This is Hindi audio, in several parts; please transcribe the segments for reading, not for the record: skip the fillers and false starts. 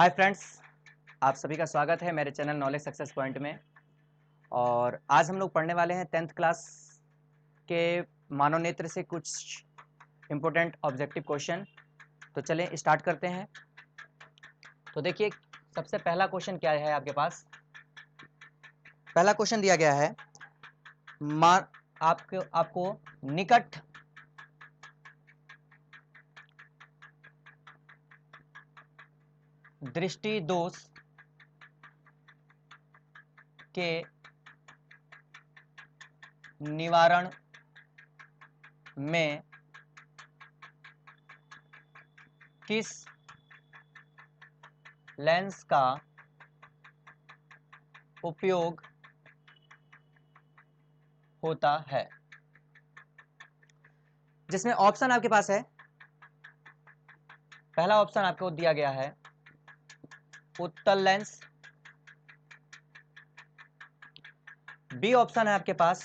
हाय फ्रेंड्स, आप सभी का स्वागत है मेरे चैनल नॉलेज सक्सेस पॉइंट में। और आज हम लोग पढ़ने वाले हैं 10th क्लास के मानव नेत्र से कुछ इम्पोर्टेंट ऑब्जेक्टिव क्वेश्चन। तो चलें स्टार्ट करते हैं। तो देखिए, सबसे पहला क्वेश्चन क्या है आपके पास। पहला क्वेश्चन दिया गया है, आपको निकट दृष्टि दोष के निवारण में किस लेंस का उपयोग होता है। जिसमें ऑप्शन आपके पास है, पहला ऑप्शन आपको दिया गया है उत्तल लेंस, बी ऑप्शन है आपके पास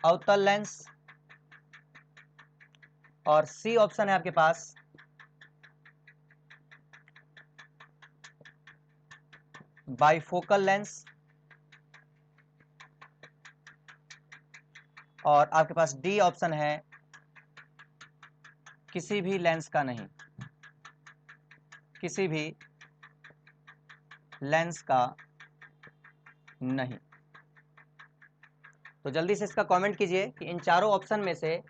अवतल लेंस, और सी ऑप्शन है आपके पास बाइफोकल लेंस, और आपके पास डी ऑप्शन है किसी भी लेंस का नहीं, किसी भी लेंस का नहीं। तो जल्दी से इसका कमेंट कीजिए कि इन चारों ऑप्शन में से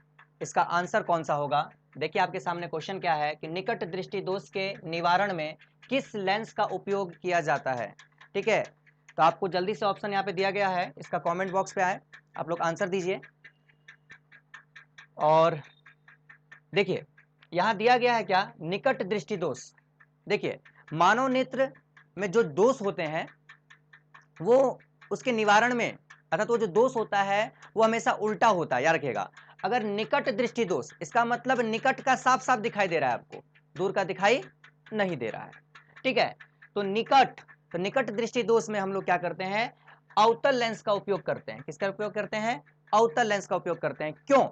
इसका आंसर कौन सा होगा। देखिए आपके सामने क्वेश्चन क्या है कि निकट दृष्टि दोष के निवारण में किस लेंस का उपयोग किया जाता है। ठीक है, तो आपको जल्दी से ऑप्शन यहाँ पे दिया गया है, इसका कमेंट बॉक्स पे आए, आप लोग आंसर दीजिए। और देखिए यहाँ दिया गया है क्या, निकट दृष्टि दोष। देखिए मानव नेत्र में जो दोष होते हैं वो उसके निवारण में, अर्थात वो जो दोष होता है वो हमेशा उल्टा होता है, याद रखिएगा। अगर निकट दृष्टि दोष, इसका मतलब निकट का साफ साफ दिखाई दे रहा है आपको, दूर का दिखाई नहीं दे रहा है। ठीक है, तो निकट दृष्टि दोष में हम लोग क्या करते हैं, अवतल लेंस का उपयोग करते हैं। किसका उपयोग करते हैं, अवतल लेंस का उपयोग करते हैं। क्यों?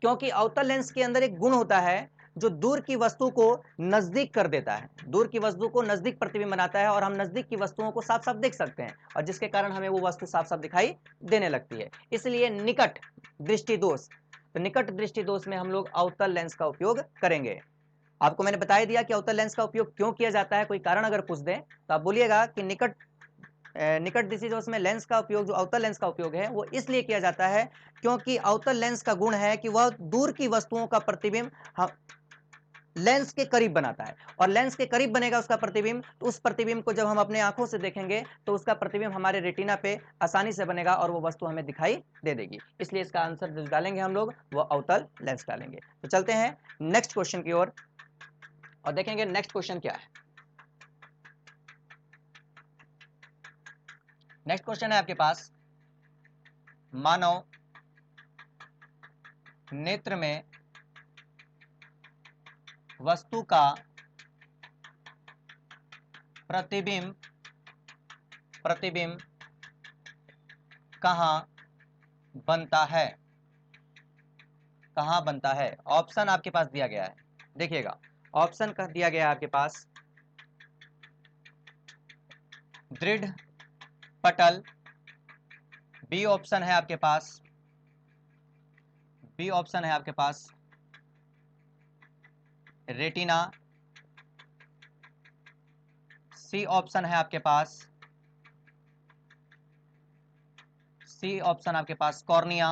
क्योंकि अवतल लेंस के अंदर एक गुण होता है जो दूर की वस्तु को नजदीक कर देता है, दूर की वस्तु को नजदीक प्रतिबिंब बनाता है, और हम नजदीक की वस्तुओं को साफ साफ देख सकते हैं, और जिसके कारण हमें वो वस्तु साफ साफ दिखाई देने लगती है। इसलिए निकट दृष्टि दोष, तो निकट दृष्टि दोष में हम लोग अवतल लेंस का उपयोग करेंगे। आपको मैंने बता दिया कि अवतल लेंस का उपयोग क्यों किया जाता है। कोई कारण अगर पूछ दें तो आप बोलिएगा कि निकट दृष्टि दोष में लेंस का उपयोग, जो अवतल लेंस का उपयोग है, वो इसलिए किया जाता है क्योंकि अवतल लेंस का गुण है कि वह दूर की वस्तुओं का प्रतिबिंब लेंस के करीब बनाता है, और लेंस के करीब बनेगा उसका प्रतिबिंब, तो उस प्रतिबिंब को जब हम अपने आंखों से देखेंगे तो उसका प्रतिबिंब हमारे रेटिना पे आसानी से बनेगा और वो वस्तु हमें दिखाई दे देगी। इसलिए इसका आंसर जो डालेंगे हम लोग वो अवतल लेंस डालेंगे। तो चलते हैं नेक्स्ट क्वेश्चन की ओर और देखेंगे नेक्स्ट क्वेश्चन क्या है। नेक्स्ट क्वेश्चन है आपके पास, मानव नेत्र में वस्तु का प्रतिबिंब कहाँ बनता है, कहाँ बनता है। ऑप्शन आपके पास दिया गया है, देखिएगा ऑप्शन का दिया गया है आपके पास दृढ़ पटल, बी ऑप्शन है आपके पास, बी ऑप्शन है आपके पास रेटिना, सी ऑप्शन है आपके पास, सी ऑप्शन आपके पास कॉर्निया,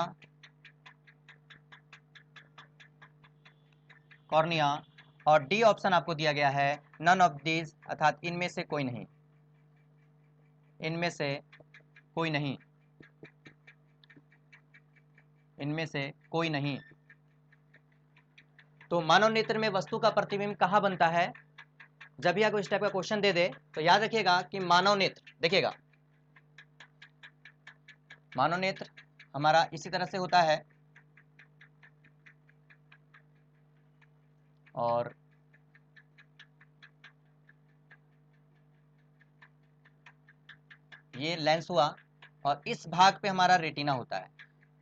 कॉर्निया, और डी ऑप्शन आपको दिया गया है नन ऑफ दीज, अर्थात इनमें से कोई नहीं, इनमें से कोई नहीं, इनमें से कोई नहीं। तो मानव नेत्र में वस्तु का प्रतिबिंब कहाँ बनता है। जब भी आपको इस टाइप का क्वेश्चन दे दे तो याद रखिएगा कि मानव नेत्र, देखिएगा मानव नेत्र हमारा इसी तरह से होता है, और ये लेंस हुआ, और इस भाग पे हमारा रेटिना होता है।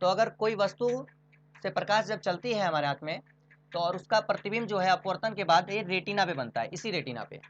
तो अगर कोई वस्तु से प्रकाश जब चलती है हमारे हाथ में, तो और उसका प्रतिबिंब जो है अपवर्तन के बाद ये रेटिना पे बनता है, इसी रेटिना पे।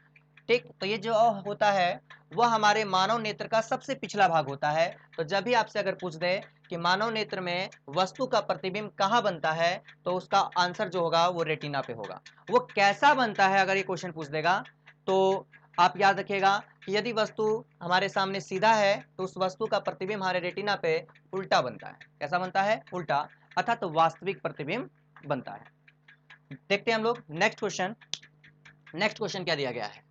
ठीक, तो ये जो होता है वह हमारे मानव नेत्र का सबसे पिछला भाग होता है। तो जब भी आपसे अगर पूछ दे कि मानव नेत्र में वस्तु का प्रतिबिंब कहाँ बनता है, तो उसका आंसर जो होगा वो रेटिना पे होगा। वो कैसा बनता है अगर ये क्वेश्चन पूछ देगा, तो आप याद रखिएगा कि यदि वस्तु हमारे सामने सीधा है तो उस वस्तु का प्रतिबिंब हमारे रेटिना पे उल्टा बनता है। कैसा बनता है? उल्टा, अर्थात तो वास्तविक प्रतिबिंब बनता है। देखते हैं हम लोग नेक्स्ट क्वेश्चन। नेक्स्ट क्वेश्चन क्या दिया गया है?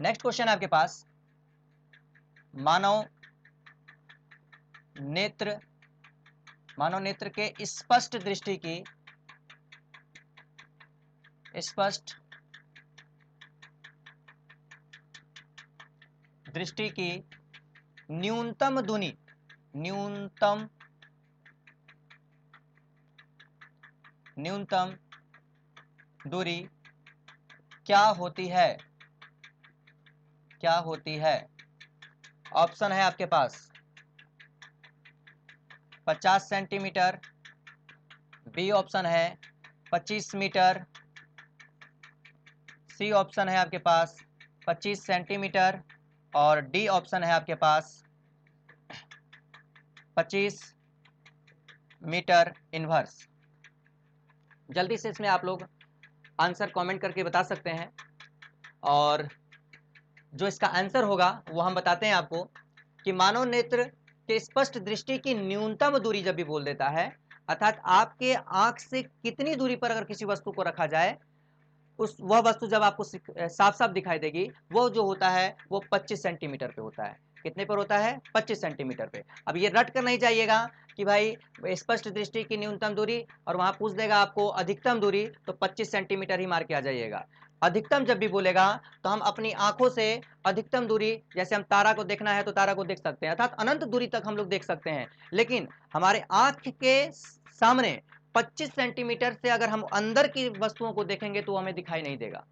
नेक्स्ट क्वेश्चन है आपके पास, मानव नेत्र के स्पष्ट दृष्टि की न्यूनतम दूरी क्या होती है? ऑप्शन है आपके पास 50 सेंटीमीटर, बी ऑप्शन है 25 मीटर, सी ऑप्शन है आपके पास 25 सेंटीमीटर और डी ऑप्शन है आपके पास 25 मीटर इनवर्स। जल्दी से इसमें आप लोग आंसर कमेंट करके बता सकते हैं, और जो इसका आंसर होगा वो हम बताते हैं आपको कि मानव नेत्र के स्पष्ट दृष्टि की न्यूनतम दूरी जब भी बोल देता है, अर्थात आपके आंख से कितनी दूरी पर अगर किसी वस्तु को रखा जाए, वह वस्तु जब आपको साफ साफ दिखाई देगी, वो जो होता है वो 25 सेंटीमीटर पे होता है। कितने पर होता है? 25 सेंटीमीटर पे। अब ये रट कर नहीं जाइएगा कि भाई स्पष्ट दृष्टि की न्यूनतम दूरी और वहां पूछ देगा आपको अधिकतम दूरी, तो 25 सेंटीमीटर ही मार के आ जाइएगा। अधिकतम जब भी बोलेगा तो हम अपनी आंखों से अधिकतम दूरी, जैसे हम तारा को देखना है तो तारा को देख सकते हैं, अर्थात अनंत दूरी तक हम लोग देख सकते हैं, लेकिन हमारे आंख के सामने 25 सेंटीमीटर से अगर हम अंदर की वस्तुओं को देखेंगे तो हमें दिखाई नहीं देगा।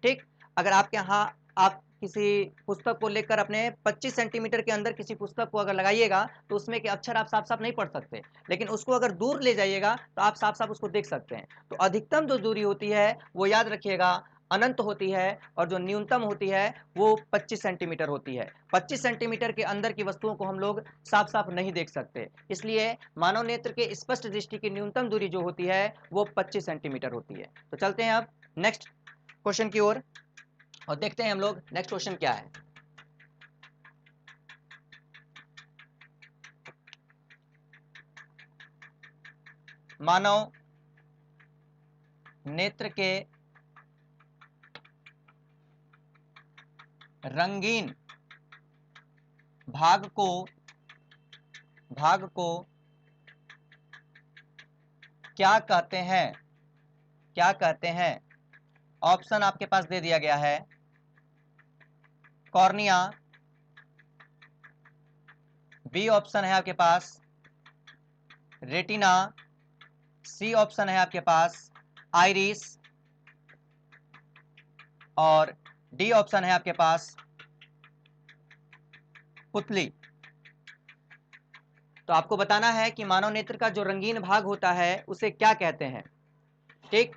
ठीक, अगर आपके यहाँ आप किसी पुस्तक को लेकर अपने 25 सेंटीमीटर के अंदर किसी पुस्तक को अगर लगाइएगा तो उसमें के अक्षर आप साफ साफ नहीं पढ़ सकते, लेकिन उसको अगर दूर ले जाइएगा तो आप साफ साफ उसको देख सकते हैं। तो अधिकतम जो दूरी होती है वो याद रखिएगा अनंत होती है, और जो न्यूनतम होती है वो 25 सेंटीमीटर होती है। 25 सेंटीमीटर के अंदर की वस्तुओं को हम लोग साफ साफ नहीं देख सकते, इसलिए मानव नेत्र के स्पष्ट दृष्टि की न्यूनतम दूरी जो होती है वो 25 सेंटीमीटर होती है। तो चलते हैं अब नेक्स्ट क्वेश्चन की ओर और देखते हैं हम लोग नेक्स्ट क्वेश्चन क्या है। मानव नेत्र के रंगीन भाग को क्या कहते हैं? ऑप्शन आपके पास दे दिया गया है कॉर्निया, बी ऑप्शन है आपके पास रेटिना, सी ऑप्शन है आपके पास आइरिस और डी ऑप्शन है आपके पास पुतली। तो आपको बताना है कि मानव नेत्र का जो रंगीन भाग होता है उसे क्या कहते हैं। ठीक,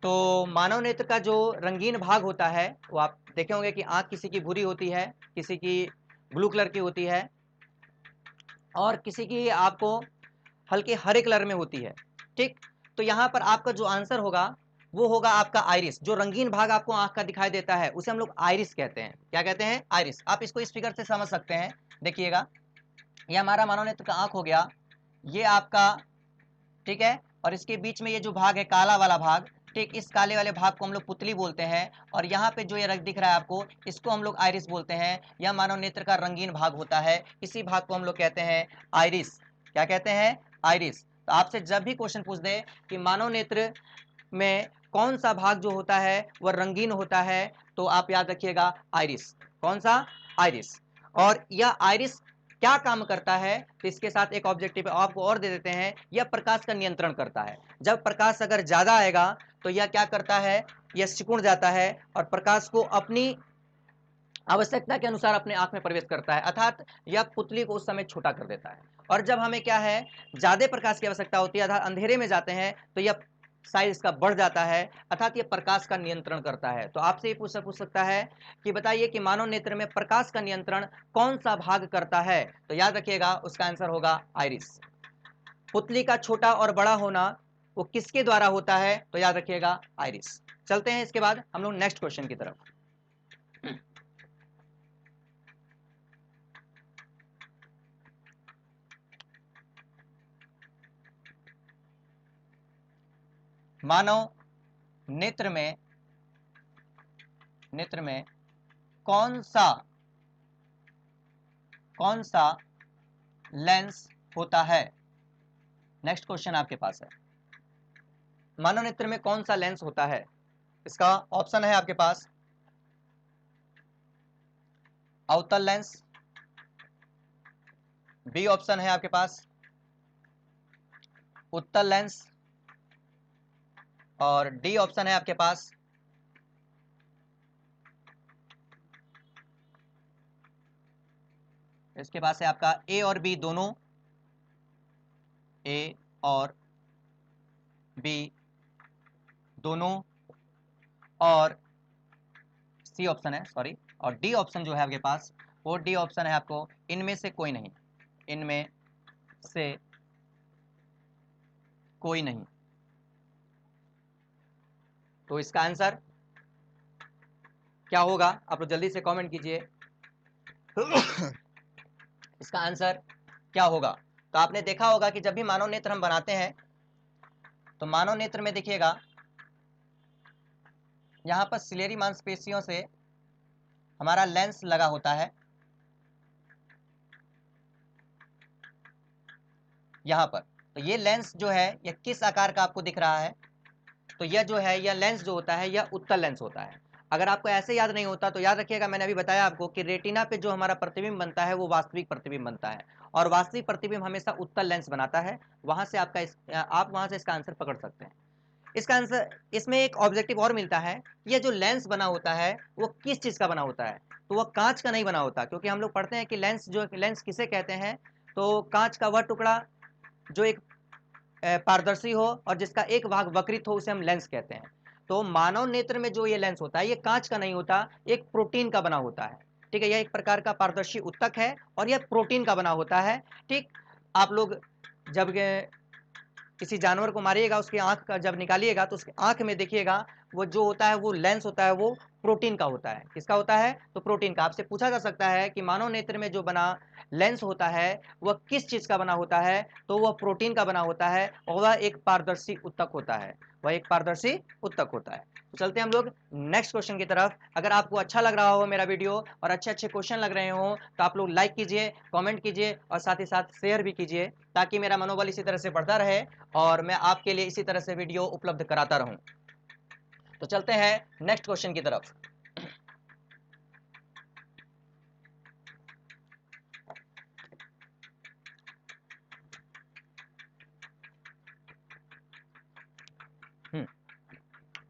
तो मानव नेत्र का जो रंगीन भाग होता है वो आप देखे होंगे कि आंख किसी की भूरी होती है, किसी की ब्लू कलर की होती है और किसी की आपको हल्के हरे कलर में होती है। ठीक, तो यहाँ पर आपका जो आंसर होगा वो होगा आपका आइरिस। जो रंगीन भाग आपको आंख का दिखाई देता है उसे हम लोग आइरिस कहते हैं। क्या कहते हैं? आइरिस। आप इसको इस फिगर से समझ सकते हैं, देखिएगा ये हमारा मानव नेत्र का आंख हो गया, ये आपका, ठीक है, और इसके बीच में ये जो भाग है काला वाला भाग, ठीक, इस काले वाले भाग को हम लोग पुतली बोलते हैं, और यहाँ पे जो ये रंग दिख रहा है आपको इसको हम लोग आइरिस बोलते हैं। यह मानव नेत्र का रंगीन भाग होता है, इसी भाग को हम लोग कहते हैं आइरिस। क्या कहते हैं? आइरिस। तो आपसे जब भी क्वेश्चन पूछ दे कि मानव नेत्र में कौन सा भाग जो होता है वह रंगीन होता है, तो आप याद रखिएगा आइरिस। कौन सा? आइरिस। और यह आइरिस क्या काम करता है, तो इसके साथ एक ऑब्जेक्टिव आपको और दे देते हैं, यह प्रकाश का नियंत्रण करता है। जब प्रकाश अगर ज्यादा आएगा तो यह क्या करता है, यह सिकुड़ जाता है और प्रकाश को अपनी आवश्यकता के अनुसार अपने आंख में प्रवेश करता है, अर्थात यह पुतली को उस समय छोटा कर देता है। और जब हमें क्या है, ज्यादा प्रकाश की आवश्यकता होती है, अर्थात अंधेरे में जाते हैं, तो यह साइज इसका बढ़ जाता है, अर्थात यह प्रकाश का नियंत्रण करता है। तो आपसे ये पूछ सकता है कि बताइए कि मानव नेत्र में प्रकाश का नियंत्रण कौन सा भाग करता है? तो याद रखिएगा उसका आंसर होगा आइरिस। पुतली का छोटा और बड़ा होना वो किसके द्वारा होता है? तो याद रखिएगा आइरिस। चलते हैं इसके बाद हम लोग नेक्स्ट क्वेश्चन की तरफ। मानव नेत्र में कौन सा लेंस होता है? नेक्स्ट क्वेश्चन आपके पास है, मानव नेत्र में कौन सा लेंस होता है? इसका ऑप्शन है आपके पास अवतल लेंस, बी ऑप्शन है आपके पास उत्तल लेंस, और डी ऑप्शन है आपके पास इसके पास है आपका ए और बी दोनों, ए और बी दोनों, और सी ऑप्शन है, सॉरी, और डी ऑप्शन जो है आपके पास वो डी ऑप्शन है आपको इनमें से कोई नहीं, इनमें से कोई नहीं। तो इसका आंसर क्या होगा? आप लोग जल्दी से कमेंट कीजिए। इसका आंसर क्या होगा? तो आपने देखा होगा कि जब भी मानव नेत्र हम बनाते हैं तो मानव नेत्र में देखिएगा यहां पर सिलेरी मांसपेशियों से हमारा लेंस लगा होता है, यहां पर। तो ये लेंस जो है यह किस आकार का आपको दिख रहा है? तो यह जो है यह लेंस जो होता है यह उत्तल लेंस होता है। अगर आपको ऐसे याद नहीं होता तो याद रखिएगा, मैंने अभी बताया आपको कि रेटिना पे जो हमारा प्रतिबिंब बनता है वो वास्तविक प्रतिबिंब बनता है, और वास्तविक प्रतिबिंब हमेशा उत्तल लेंस बनाता है। वहां से आप वहां से इसका आंसर पकड़ सकते हैं। इसका आंसर, इसमें एक ऑब्जेक्टिव और मिलता है, यह जो लेंस बना होता है वो किस चीज का बना होता है? तो वह कांच का नहीं बना होता, क्योंकि हम लोग पढ़ते हैं कि लेंस किसे कहते हैं? तो कांच का वह टुकड़ा जो एक पारदर्शी हो और जिसका एक भाग वक्रित हो उसे हम लेंस कहते हैं। तो मानव नेत्र में जो ये लेंस होता है ये कांच का नहीं होता, एक प्रोटीन का बना होता है। ठीक है, यह एक प्रकार का पारदर्शी उत्तक है और यह प्रोटीन का बना होता है। ठीक, आप लोग जब किसी जानवर को मारिएगा उसकी आंख का जब निकालिएगा तो उसकी आंख में देखिएगा वो जो होता है वो लेंस होता है, वो प्रोटीन का होता है। किसका होता है? तो प्रोटीन का। आपसे पूछा जा सकता है कि मानव नेत्र में जो बना लेंस होता है वह किस चीज का बना होता है? तो वह प्रोटीन का बना होता है और वह एक पारदर्शी उत्तक होता है, वह एक पारदर्शी उत्तक होता है। तो चलते हैं हम लोग नेक्स्ट क्वेश्चन की तरफ। अगर आपको अच्छा लग रहा हो मेरा वीडियो और अच्छे अच्छे क्वेश्चन लग रहे हो तो आप लोग लाइक कीजिए, कमेंट कीजिए और साथ ही साथ शेयर भी कीजिए, ताकि मेरा मनोबल इसी तरह से बढ़ता रहे और मैं आपके लिए इसी तरह से वीडियो उपलब्ध कराता रहूं। तो चलते हैं नेक्स्ट क्वेश्चन की तरफ।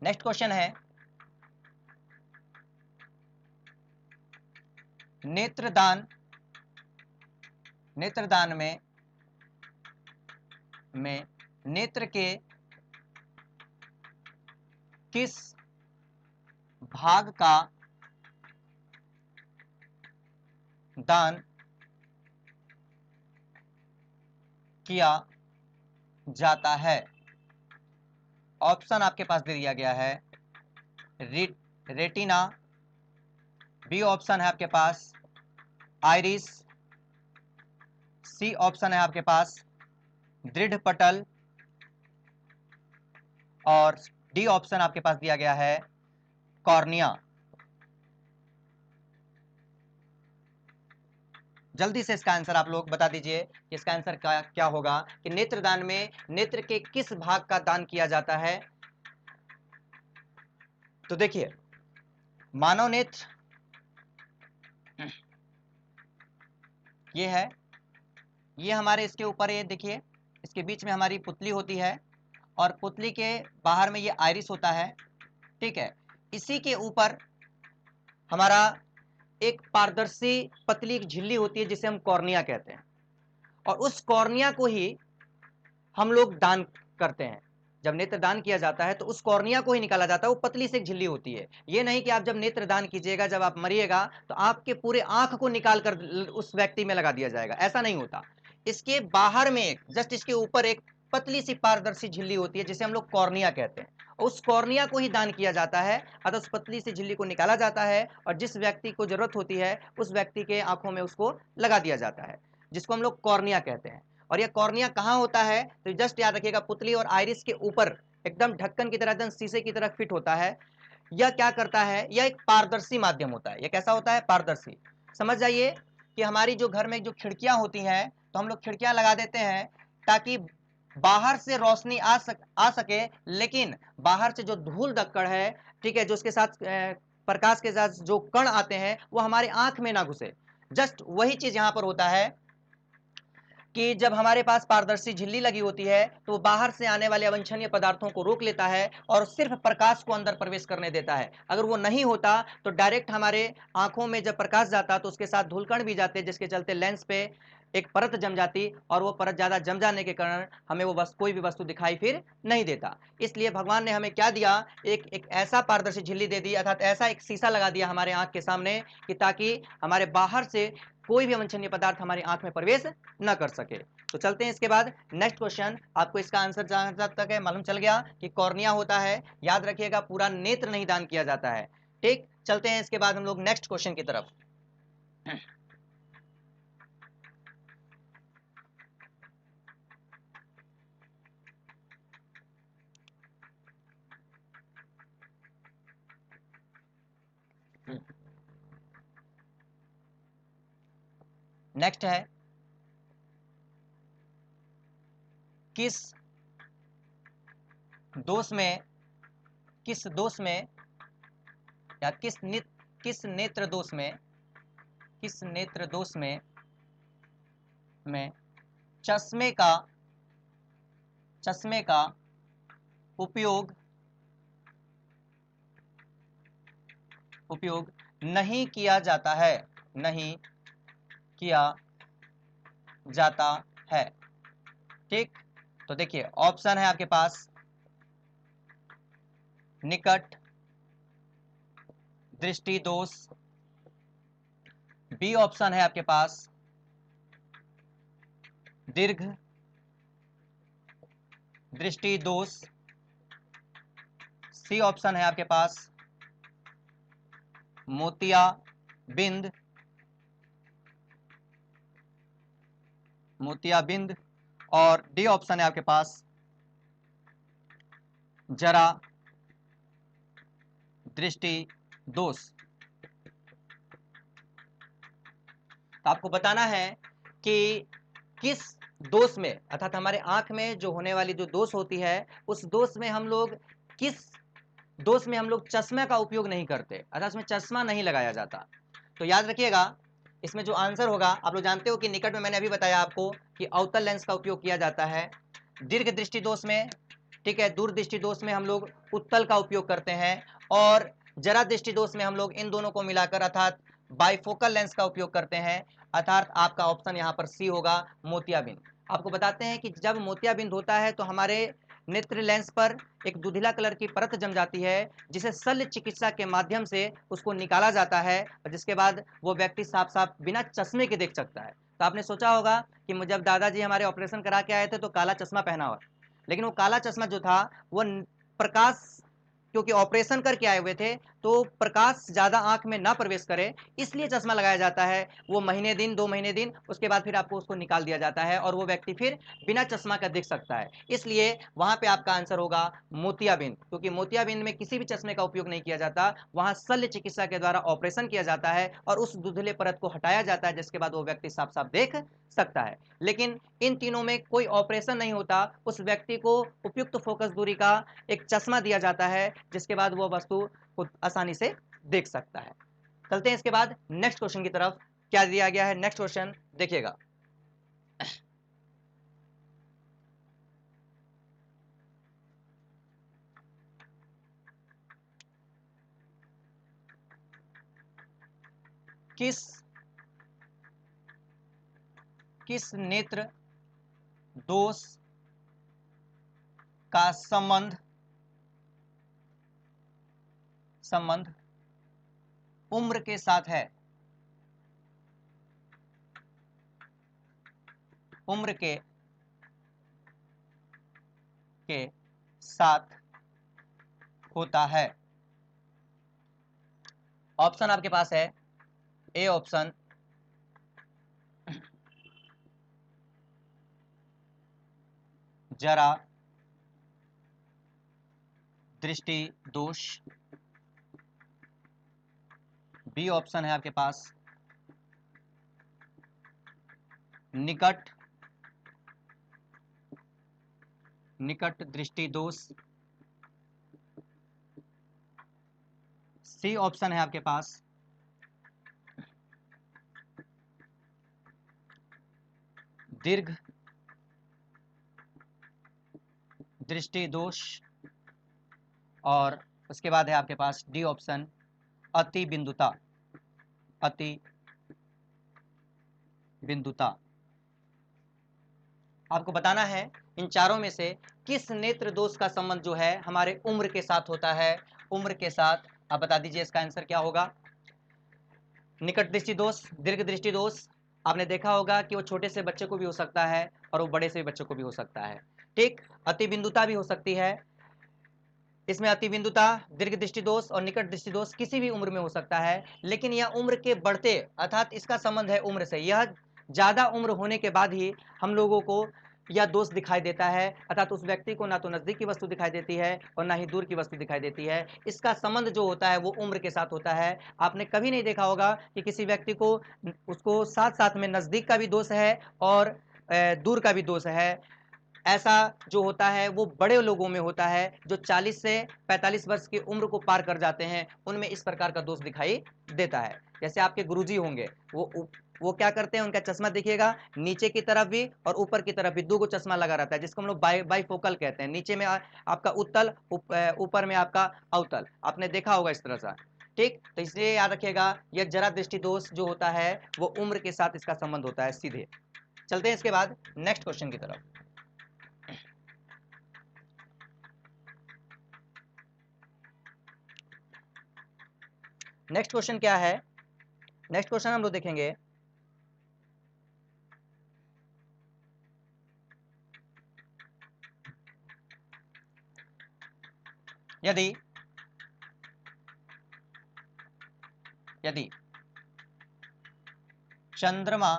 नेक्स्ट क्वेश्चन है, नेत्रदान में नेत्र के किस भाग का दान किया जाता है? ऑप्शन आपके पास दे दिया गया है रेटिना, बी ऑप्शन है आपके पास आइरिस, सी ऑप्शन है आपके पास दृढ़ पटल, और डी ऑप्शन आपके पास दिया गया है कॉर्निया। जल्दी से इसका आंसर आप लोग बता दीजिए कि इसका आंसर क्या होगा कि नेत्रदान में नेत्र के किस भाग का दान किया जाता है? तो देखिए मानव नेत्र ये है, ये हमारे इसके ऊपर, ये देखिए इसके बीच में हमारी पुतली होती है और पुतली के बाहर में ये आइरिस होता है। ठीक है, इसी के ऊपर हमारा एक पारदर्शी पतली एक झिल्ली होती है जिसे हम कॉर्निया कहते हैं, और उस कॉर्निया को ही हम लोग दान करते हैं। जब नेत्र दान किया जाता है तो उस कॉर्निया को ही निकाला जाता है, वो पतली सी एक झिल्ली होती है। ये नहीं कि आप जब नेत्र दान कीजिएगा, जब आप मरिएगा तो आपके पूरे आंख को निकाल कर उस व्यक्ति में लगा दिया जाएगा, ऐसा नहीं होता। इसके बाहर में एक जस्ट इसके ऊपर एक पतली सी पारदर्शी झिल्ली होती है जिसे हम लोग कॉर्निया कहते हैं, उस कॉर्निया को ही दान किया जाता है, अर्थात उस पतली सी झिल्ली को निकाला जाता है और जिस व्यक्ति को जरूरत होती है उस व्यक्ति के आंखों में उसको लगा दिया जाता है, जिसको हम लोग कॉर्निया कहते हैं। और यह कॉर्निया कहाँ होता है, तो जस्ट याद रखिएगा, पुतली और आइरिस के ऊपर एकदम ढक्कन की तरह, एकदम शीशे की तरह फिट होता है। यह क्या करता है, यह एक पारदर्शी माध्यम होता है। यह कैसा होता है, पारदर्शी। समझ जाइए कि हमारी जो घर में जो खिड़कियां होती हैं, तो हम लोग खिड़कियां लगा देते हैं ताकि बाहर से रोशनी आ सके, लेकिन बाहर से जो धूल धक्कड़ है, ठीक है, जो उसके साथ प्रकाश के साथ जो कण आते हैं वो हमारे आंख में ना घुसे। जस्ट वही चीज यहां पर होता है कि जब हमारे पास पारदर्शी झिल्ली लगी होती है तो बाहर से आने वाले अवांछनीय पदार्थों को रोक लेता है और सिर्फ प्रकाश को अंदर प्रवेश करने देता है। अगर वो नहीं होता तो डायरेक्ट हमारे आंखों में जब प्रकाश जाता तो उसके साथ धूलकण भी जाते, जिसके चलते लेंस पे एक परत जम जाती, और वो परत ज्यादा जम जाने के कारण हमें वो कोई भी वस्तु दिखाई फिर नहीं देता। इसलिए भगवान ने हमें क्या दिया, एक ऐसा पारदर्शी झिल्ली दे दी, अर्थात ऐसा एक शीशा लगा दिया हमारे आंख के सामने कि ताकि हमारे बाहर से कोई भी अवांछनीय पदार्थ हमारी आंख में प्रवेश न कर सके। तो चलते हैं इसके बाद नेक्स्ट क्वेश्चन। आपको इसका आंसर जहां तक है मालूम चल गया कि कॉर्निया होता है, याद रखिएगा पूरा नेत्र नहीं दान किया जाता है। ठीक, चलते हैं इसके बाद हम लोग नेक्स्ट क्वेश्चन की तरफ। नेक्स्ट है, किस दोष में, किस दोष में या किस नेत्र दोष में, किस नेत्र दोष में चश्मे का उपयोग नहीं किया जाता है, नहीं किया जाता है। ठीक, तो देखिए ऑप्शन है आपके पास, निकट दृष्टि दोष, बी ऑप्शन है आपके पास दीर्घ दृष्टि दोष, सी ऑप्शन है आपके पास मोतियाबिंद, मोतियाबिंद, और डी ऑप्शन है आपके पास जरा दृष्टि दोष। तो आपको बताना है कि किस दोष में, अर्थात हमारे आंख में जो होने वाली जो दोष होती है उस दोष में हम लोग किस दोष में हम लोग चश्मे का उपयोग नहीं करते, अर्थात उसमें चश्मा नहीं लगाया जाता। तो याद रखिएगा इसमें जो आंसर होगा, आप लोग जानते हो कि निकट में मैंने अभी बताया आपको कि अवतल लेंस का उपयोग किया जाता है, दीर्घ दृष्टि दोष में, ठीक है, दूर दृष्टि दोष में हम लोग उत्तल का उपयोग करते हैं, और जरा दृष्टि दोष में हम लोग इन दोनों को मिलाकर अर्थात बाइफोकल लेंस का उपयोग करते हैं, अर्थात आपका ऑप्शन यहाँ पर सी होगा मोतियाबिंद। आपको बताते हैं कि जब मोतियाबिंद होता है तो हमारे नेत्र लेंस पर एक दुधिला कलर की परत जम जाती है, जिसे शल्य चिकित्सा के माध्यम से उसको निकाला जाता है, और जिसके बाद वो व्यक्ति साफ साफ बिना चश्मे के देख सकता है। तो आपने सोचा होगा कि जब दादाजी हमारे ऑपरेशन करा के आए थे तो काला चश्मा पहना हुआ, लेकिन वो काला चश्मा जो था वो प्रकाश, क्योंकि ऑपरेशन करके आए हुए थे तो प्रकाश ज्यादा आंख में ना प्रवेश करे, इसलिए चश्मा लगाया जाता है। वो महीने दिन 2 महीने दिन उसके बाद फिर आपको उसको निकाल दिया जाता है और वो व्यक्ति फिर बिना चश्मा का देख सकता है। इसलिए वहां पे आपका आंसर होगा मोतियाबिंद, क्योंकि मोतियाबिंद में किसी भी चश्मे का उपयोग नहीं किया जाता, वहां शल्य चिकित्सा के द्वारा ऑपरेशन किया जाता है और उस दुधले परत को हटाया जाता है, जिसके बाद वो व्यक्ति साफ साफ देख सकता है। लेकिन इन तीनों में कोई ऑपरेशन नहीं होता, उस व्यक्ति को उपयुक्त फोकस दूरी का एक चश्मा दिया जाता है, जिसके बाद वो वस्तु को आसानी से देख सकता है। चलते हैं इसके बाद नेक्स्ट क्वेश्चन की तरफ। क्या दिया गया है नेक्स्ट क्वेश्चन देखिएगा। किस नेत्र दोष का संबंध उम्र के साथ है, उम्र के साथ होता है। ऑप्शन आपके पास है, ए ऑप्शन जरा दृष्टि दोष, बी ऑप्शन है आपके पास निकट दृष्टि दोष, सी ऑप्शन है आपके पास दीर्घ दृष्टि दोष, और उसके बाद है आपके पास डी ऑप्शन अति बिंदुता। आपको बताना है इन चारों में से किस नेत्र दोष का संबंध जो है हमारे उम्र के साथ होता है। उम्र के साथ आप बता दीजिए इसका आंसर क्या होगा। निकट दृष्टि दोष, दीर्घ दृष्टि दोष, आपने देखा होगा कि वो छोटे से बच्चे को भी हो सकता है और वो बड़े से बच्चे को भी हो सकता है। ठीक, अति बिंदुता भी हो सकती है। इसमें अति बिंदुता, दीर्घ दृष्टि दोष और निकट दृष्टि दोष किसी भी उम्र में हो सकता है, लेकिन यह उम्र के बढ़ते अर्थात इसका संबंध है उम्र से। यह ज्यादा उम्र होने के बाद ही हम लोगों को यह दोष दिखाई देता है, अर्थात उस व्यक्ति को ना तो नजदीक की वस्तु दिखाई देती है और ना ही दूर की वस्तु दिखाई देती है। इसका संबंध जो होता है वो उम्र के साथ होता है। आपने कभी नहीं देखा होगा कि किसी व्यक्ति को उसको साथ साथ में नजदीक का भी दोष है और दूर का भी दोष है। ऐसा जो होता है वो बड़े लोगों में होता है, जो 40 से 45 वर्ष की उम्र को पार कर जाते हैं, उनमें इस प्रकार का दोष दिखाई देता है। जैसे आपके गुरुजी होंगे, वो क्या करते हैं, उनका चश्मा देखिएगा नीचे की तरफ भी और ऊपर की तरफ भी दो गो चश्मा लगा रहता है, जिसको हम लोग बाईफोकल कहते हैं। नीचे में आपका उत्तल, ऊपर में आपका अवतल, आपने देखा होगा इस तरह से। ठीक, तो इसलिए याद रखिएगा यह जरा दृष्टि दोष जो होता है वो उम्र के साथ इसका संबंध होता है सीधे। चलते हैं इसके बाद नेक्स्ट क्वेश्चन की तरफ। नेक्स्ट क्वेश्चन क्या है, नेक्स्ट क्वेश्चन हम लोग देखेंगे यदि चंद्रमा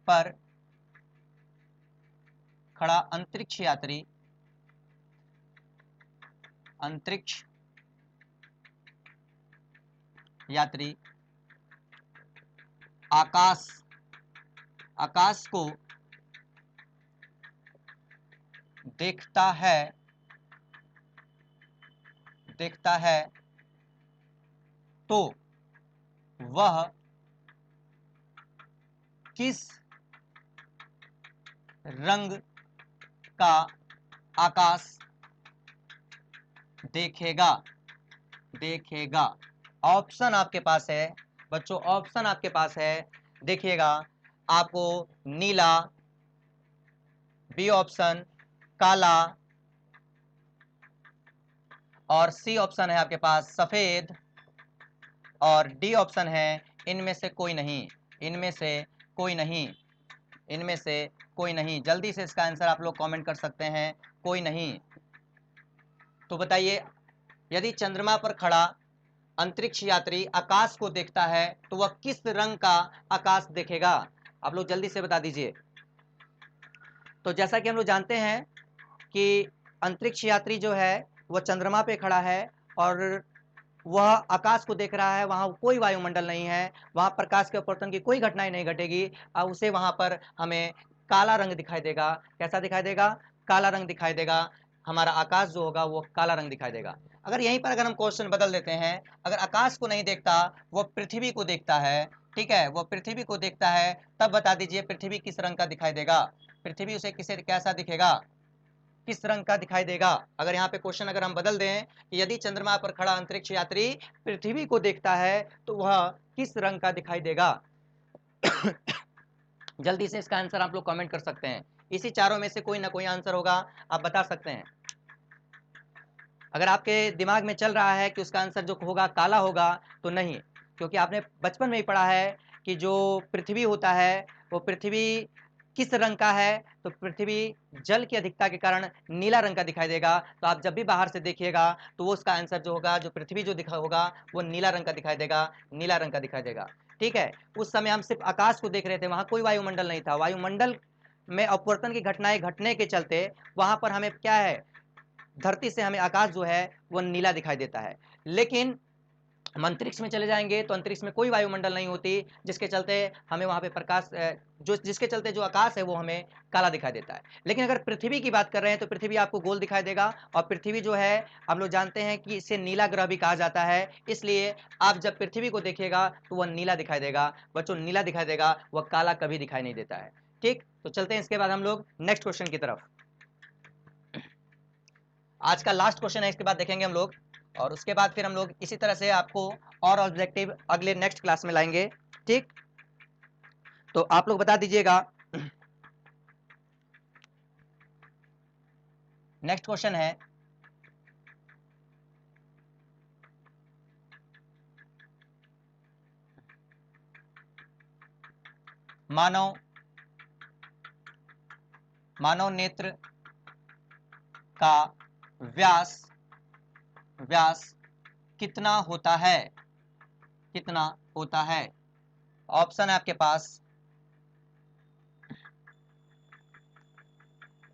पर खड़ा अंतरिक्ष यात्री आकाश को देखता है तो वह किस रंग का आकाश देखेगा। ऑप्शन आपके पास है बच्चों, ऑप्शन आपके पास है, देखिएगा आपको नीला, बी ऑप्शन काला, और सी ऑप्शन है आपके पास सफेद, और डी ऑप्शन है इनमें से कोई नहीं। जल्दी से इसका आंसर आप लोग कमेंट कर सकते हैं, कोई नहीं। तो बताइए, यदि चंद्रमा पर खड़ा अंतरिक्ष यात्री आकाश को देखता है तो वह किस रंग का आकाश देखेगा। आप लोग जल्दी से बता दीजिए। तो जैसा कि हम लोग जानते हैं कि अंतरिक्ष यात्री जो है वह चंद्रमा पे खड़ा है और वह आकाश को देख रहा है, वहां कोई वायुमंडल नहीं है, वहां प्रकाश के अपवर्तन की कोई घटनाएं नहीं घटेगी। उसे वहां पर हमें काला रंग दिखाई देगा। कैसा दिखाई देगा? काला रंग दिखाई देगा। हमारा आकाश जो होगा वो काला रंग दिखाई देगा। अगर यहीं पर अगर हम क्वेश्चन बदल देते हैं, अगर आकाश को नहीं देखता, वो पृथ्वी को देखता है, ठीक है, वो पृथ्वी को देखता है, तब बता दीजिए पृथ्वी किस रंग का दिखाई देगा। पृथ्वी उसे कैसा दिखेगा? किस रंग का दिखाई देगा? अगर यहाँ पे क्वेश्चन अगर हम बदल दें कि यदि चंद्रमा पर खड़ा अंतरिक्ष यात्री पृथ्वी को देखता है तो वह किस रंग का दिखाई देगा? जल्दी से इसका आंसर आप लोग कमेंट कर सकते हैं। इसी चारों में से कोई ना कोई आंसर होगा, आप बता सकते हैं। अगर आपके दिमाग में चल रहा है कि उसका आंसर जो होगा काला होगा, तो नहीं, क्योंकि आपने बचपन में ही पढ़ा है कि जो पृथ्वी होता है वो पृथ्वी किस रंग का है, तो पृथ्वी जल की अधिकता के कारण नीला रंग का दिखाई देगा। तो आप जब भी बाहर से देखिएगा तो वो उसका आंसर जो होगा, जो पृथ्वी जो दिखा होगा वो नीला रंग का दिखाई देगा, नीला रंग का दिखाई देगा। ठीक है, उस समय हम सिर्फ आकाश को देख रहे थे, वहां कोई वायुमंडल नहीं था। वायुमंडल में अपवर्तन की घटनाएं घटने के चलते वहां पर हमें क्या है, धरती से हमें आकाश जो है वो नीला दिखाई देता है। लेकिन हम अंतरिक्ष में चले जाएंगे तो अंतरिक्ष में कोई वायुमंडल नहीं होती, जिसके चलते हमें वहां पे प्रकाश जिसके चलते जो आकाश है वो हमें काला दिखाई देता है। लेकिन अगर पृथ्वी की बात कर रहे हैं तो पृथ्वी आपको गोल दिखाई देगा, और पृथ्वी जो है हम लोग जानते हैं कि इसे नीला ग्रह भी कहा जाता है, इसलिए आप जब पृथ्वी को देखिएगा तो वह नीला दिखाई देगा। बच्चों, नीला दिखाई देगा, वह काला कभी दिखाई नहीं देता है। ठीक, तो चलते हैं इसके बाद हम लोग नेक्स्ट क्वेश्चन की तरफ। आज का लास्ट क्वेश्चन है, इसके बाद देखेंगे हम लोग, और उसके बाद फिर हम लोग इसी तरह से आपको और ऑब्जेक्टिव अगले नेक्स्ट क्लास में लाएंगे। ठीक, तो आप लोग बता दीजिएगा। नेक्स्ट क्वेश्चन है, मानव नेत्र का व्यास कितना होता है? कितना होता है? ऑप्शन है आपके पास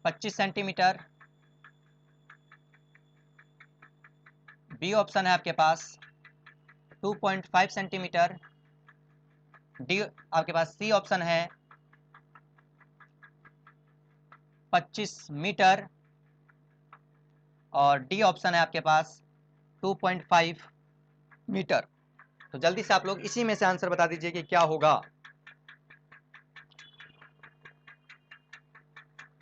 25 सेंटीमीटर, बी ऑप्शन है आपके पास 2.5 सेंटीमीटर, डी आपके पास सी ऑप्शन है 25 मीटर, और डी ऑप्शन है आपके पास 2.5 मीटर। तो जल्दी से आप लोग इसी में से आंसर बता दीजिए कि क्या होगा।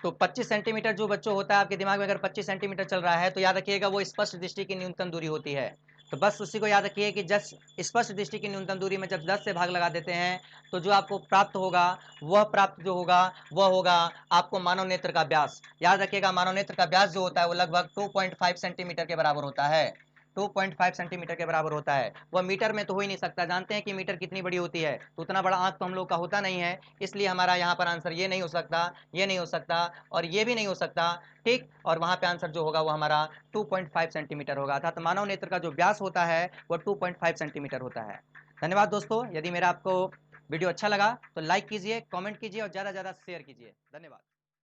तो 25 सेंटीमीटर जो बच्चों होता है, आपके दिमाग में अगर 25 सेंटीमीटर चल रहा है तो याद रखिएगा वो स्पष्ट दृष्टि की न्यूनतम दूरी होती है। तो बस उसी को याद रखिए कि जस्ट स्पष्ट दृष्टि की न्यूनतम दूरी में जब 10 से भाग लगा देते हैं तो जो आपको प्राप्त होगा वह होगा आपको मानव नेत्र का व्यास। याद रखिएगा, मानव नेत्र का व्यास जो होता है वो लगभग 2.5 सेंटीमीटर के बराबर होता है। 2.5 सेंटीमीटर के बराबर होता है। वह मीटर में तो हो ही नहीं सकता, जानते हैं कि मीटर कितनी बड़ी होती है, तो उतना बड़ा आंख तो हम लोग का होता नहीं है, इसलिए हमारा यहाँ पर आंसर ये नहीं हो सकता, ये नहीं हो सकता, और ये भी नहीं हो सकता। ठीक, और वहाँ पे आंसर जो होगा वो हमारा 2.5 सेंटीमीटर होगा, अर्थात मानव नेत्र का जो व्यास होता है वो 2.5 सेंटीमीटर होता है। धन्यवाद दोस्तों, यदि मेरा आपको वीडियो अच्छा लगा तो लाइक कीजिए, कमेंट कीजिए और ज़्यादा से ज़्यादा शेयर कीजिए। धन्यवाद।